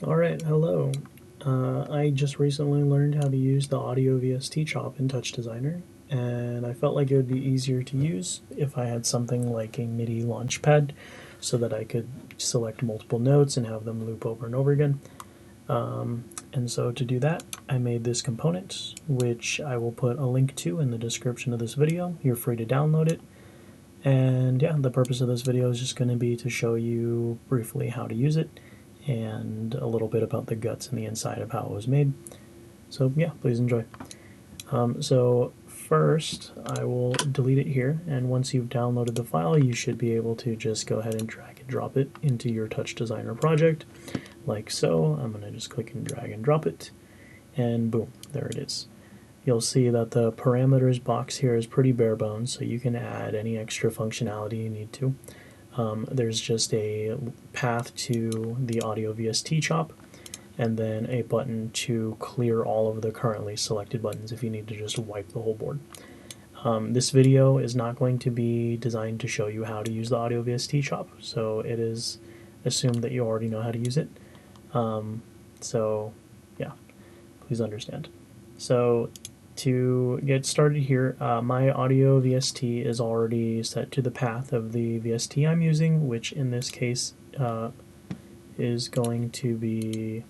Alright, hello. I just recently learned how to use the AudioVST CHOP in TouchDesigner, and I felt like it would be easier to use if I had something like a Midi Launchpad so that I could select multiple notes and have them loop over and over again. And so to do that, I made this component, which I will put a link to in the description of this video. You're free to download it. And yeah, the purpose of this video is just going to be to show you briefly how to use it and a little bit about the guts and the inside of how it was made. So yeah, please enjoy. So first, I will delete it here, and once you've downloaded the file, you should be able to just go ahead and drag and drop it into your TouchDesigner project, like so. I'm going to just click and drag and drop it, and boom, there it is. You'll see that the parameters box here is pretty bare bones, so you can add any extra functionality you need to. There's just a path to the AudioVST CHOP, and then a button to clear all of the currently selected buttons if you need to just wipe the whole board. This video is not going to be designed to show you how to use the AudioVST CHOP, so it is assumed that you already know how to use it. So yeah, please understand. So to get started here, my audio VST is already set to the path of the VST I'm using, which in this case is going to be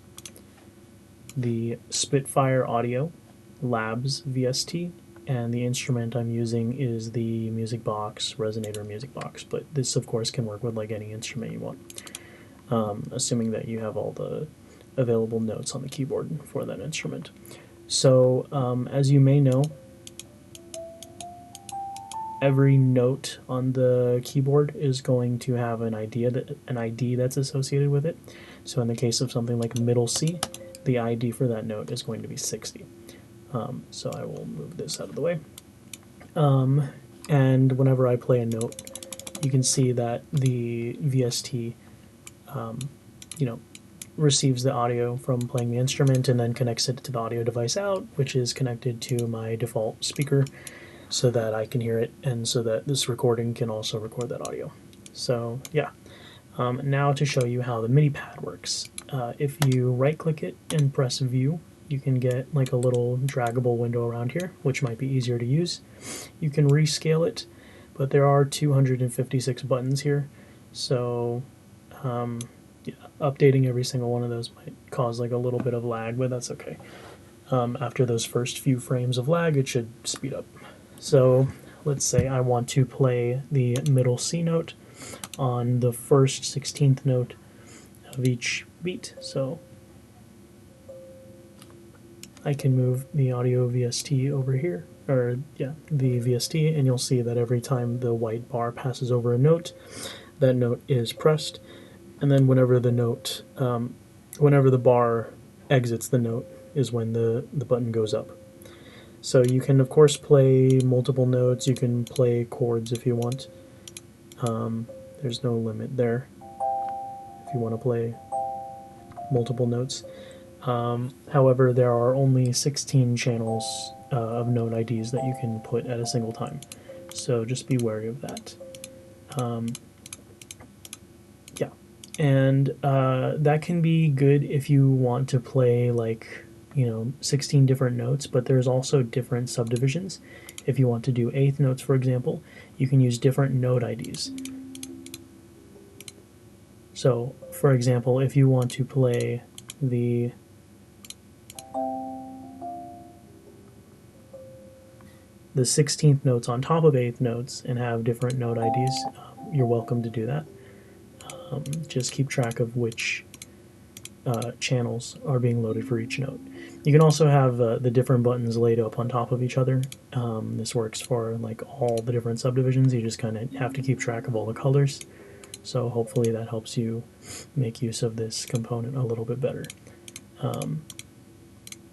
the Spitfire Audio Labs VST, and the instrument I'm using is the Music Box Resonator Music Box, but this of course can work with like any instrument you want, assuming that you have all the available notes on the keyboard for that instrument. So as you may know, every note on the keyboard is going to have an ID that's associated with it. So in the case of something like middle C, the ID for that note is going to be 60. So I will move this out of the way. And whenever I play a note, you can see that the VST, receives the audio from playing the instrument and then connects it to the audio device out, which is connected to my default speaker so that I can hear it and so that this recording can also record that audio. So yeah, now to show you how the MIDI pad works. If you right click it and press view, you can get like a little draggable window around here, which might be easier to use. You can rescale it, but there are 256 buttons here, so yeah, updating every single one of those might cause like a little bit of lag, but that's okay. After those first few frames of lag, it should speed up. So let's say I want to play the middle C note on the first 16th note of each beat. So I can move the audio VST over here, or yeah, the VST, and you'll see that every time the white bar passes over a note, that note is pressed. And then whenever the note, whenever the bar exits the note is when the button goes up. So you can of course play multiple notes, you can play chords if you want. There's no limit there if you want to play multiple notes. However, there are only 16 channels of note IDs that you can put at a single time, so just be wary of that. Yeah, and that can be good if you want to play like 16 different notes, but there's also different subdivisions. If you want to do eighth notes, for example, you can use different note IDs. So, for example, if you want to play the the 16th notes on top of 8th notes and have different note IDs, you're welcome to do that. Just keep track of which channels are being loaded for each note. You can also have the different buttons laid up on top of each other. This works for like all the different subdivisions. You just kind of have to keep track of all the colors. So hopefully that helps you make use of this component a little bit better.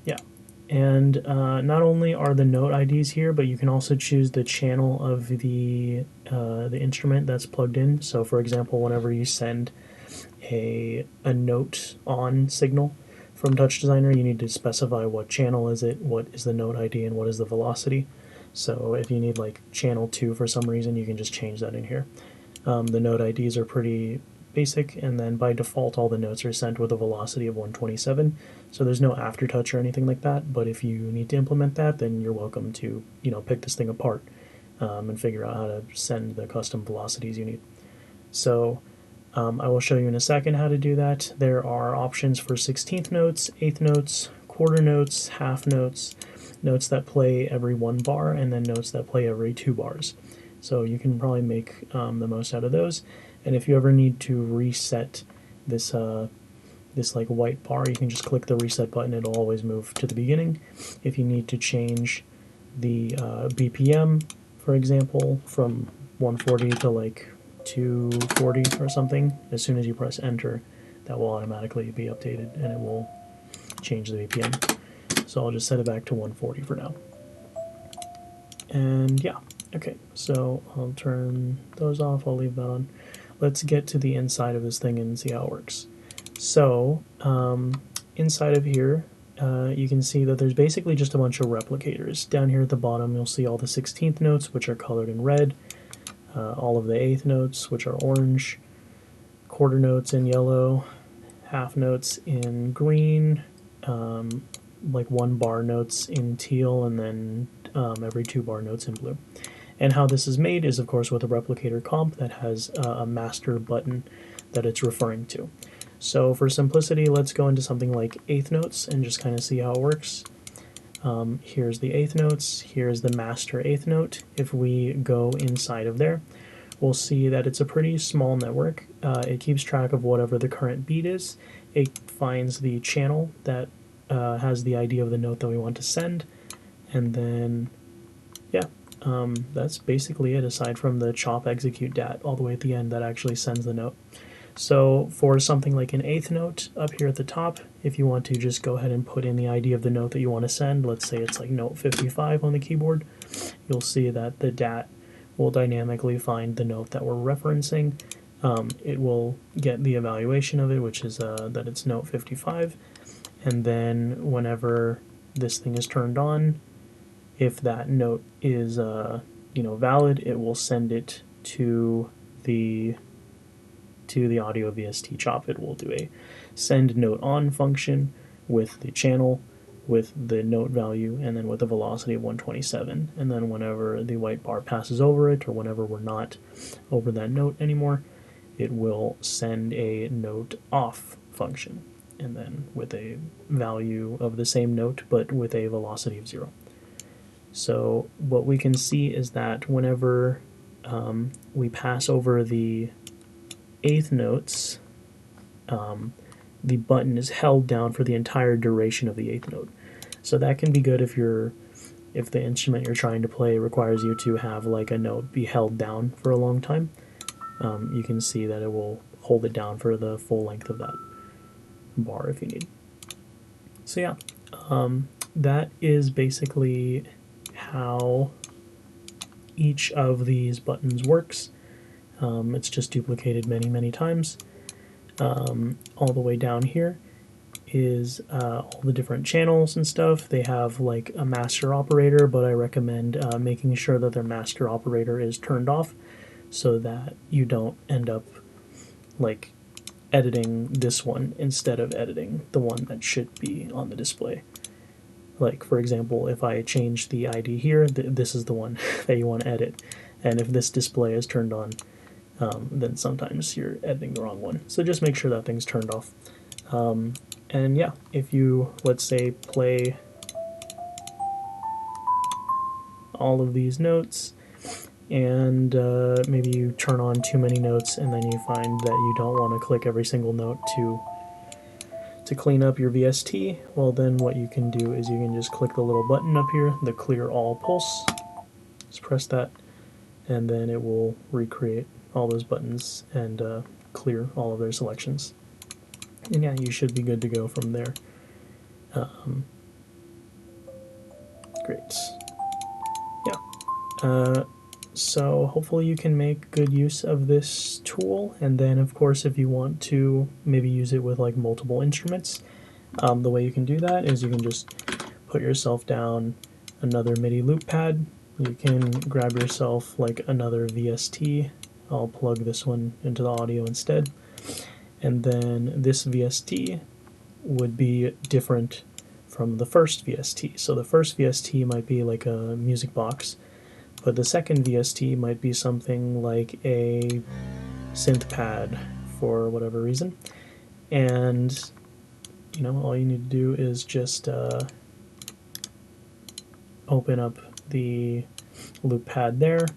Yeah, and not only are the note IDs here, but you can also choose the channel of the instrument that's plugged in. So for example, whenever you send a note on signal from TouchDesigner, you need to specify what channel is it, what is the note ID, and what is the velocity. So if you need like channel 2 for some reason, you can just change that in here. The note IDs are pretty basic, and then by default all the notes are sent with a velocity of 127, so there's no aftertouch or anything like that. But if you need to implement that, then you're welcome to, you know, pick this thing apart and figure out how to send the custom velocities you need. So I will show you in a second how to do that. There are options for 16th notes, 8th notes, quarter notes, half notes, notes that play every 1 bar, and then notes that play every 2 bars. So you can probably make the most out of those. And if you ever need to reset this this like white bar, you can just click the reset button. It'll always move to the beginning. If you need to change the BPM, for example, from 140 to like 240 or something, as soon as you press enter, that will automatically be updated and it will change the BPM. So I'll just set it back to 140 for now. And yeah, okay, so I'll turn those off, I'll leave that on. Let's get to the inside of this thing and see how it works. So inside of here, you can see that there's basically just a bunch of replicators. Down here at the bottom, you'll see all the 16th notes, which are colored in red, all of the 8th notes, which are orange, quarter notes in yellow, half notes in green, like 1 bar notes in teal, and then every 2 bar notes in blue. And how this is made is, of course, with a replicator comp that has a master button that it's referring to. So for simplicity, let's go into something like 8th notes and just kind of see how it works. Here's the 8th notes, here's the master 8th note. If we go inside of there, we'll see that it's a pretty small network. It keeps track of whatever the current beat is. It finds the channel that has the ID of the note that we want to send, and then yeah, that's basically it, aside from the chop execute dat all the way at the end that actually sends the note. So for something like an 8th note up here at the top, if you want to just go ahead and put in the ID of the note that you want to send, let's say it's like note 55 on the keyboard, you'll see that the DAT will dynamically find the note that we're referencing. It will get the evaluation of it, which is that it's note 55, and then whenever this thing is turned on, if that note is valid, it will send it to the AudioVST CHOP. It will do a send note on function with the channel, with the note value, and then with a velocity of 127. And then whenever the white bar passes over it, or whenever we're not over that note anymore, it will send a note off function, and then with a value of the same note but with a velocity of 0. So what we can see is that whenever we pass over the 8th notes, the button is held down for the entire duration of the 8th note. So that can be good if the instrument you're trying to play requires you to have like a note be held down for a long time. You can see that it will hold it down for the full length of that bar if you need. So yeah, that is basically how each of these buttons works. It's just duplicated many times. All the way down here is all the different channels and stuff. They have like a master operator, but I recommend making sure that their master operator is turned off so that you don't end up like editing this one instead of editing the one that should be on the display. Like, for example, if I change the ID here, this is the one that you want to edit. And if this display is turned on, then sometimes you're editing the wrong one. So just make sure that thing's turned off. And yeah, if you, let's say, play all of these notes, and maybe you turn on too many notes, and then you find that you don't want to click every single note to clean up your VST, well then what you can do is you can just click the little button up here, the clear all pulse. Just press that, and then it will recreate all those buttons and clear all of their selections. And yeah, you should be good to go from there. Great. Yeah. So hopefully you can make good use of this tool, and then of course if you want to maybe use it with like multiple instruments, the way you can do that is you can just put yourself down another MIDI loop pad. You can grab yourself like another VST. I'll plug this one into the audio instead. And then this VST would be different from the first VST. So the first VST might be like a music box, but the second VST might be something like a synth pad for whatever reason. And you know, all you need to do is just open up the loop pad there,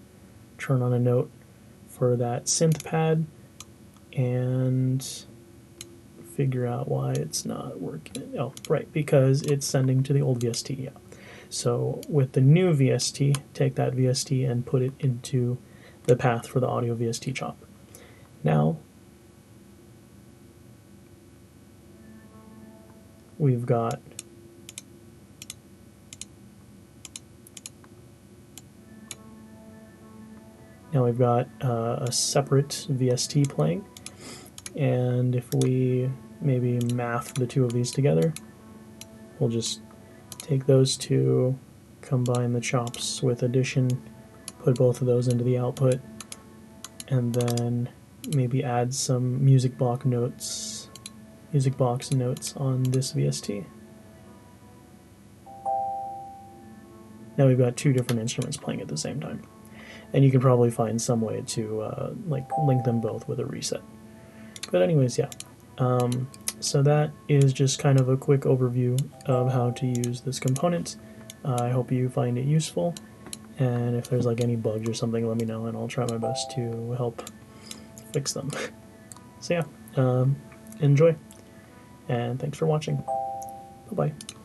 turn on a note for that synth pad, and figure out why it's not working. Oh, right, because it's sending to the old VST. Yeah. So with the new VST, take that VST and put it into the path for the AudioVST CHOP. Now we've got a separate VST playing, and if we maybe math the two of these together, we'll just take those two, combine the chops with addition, put both of those into the output, and then maybe add some music box notes on this VST. Now we've got two different instruments playing at the same time. And you can probably find some way to like link them both with a reset. But anyways, yeah. So that is just kind of a quick overview of how to use this component. I hope you find it useful, and if there's like any bugs or something, let me know and I'll try my best to help fix them. So yeah, enjoy, and thanks for watching. Bye-bye.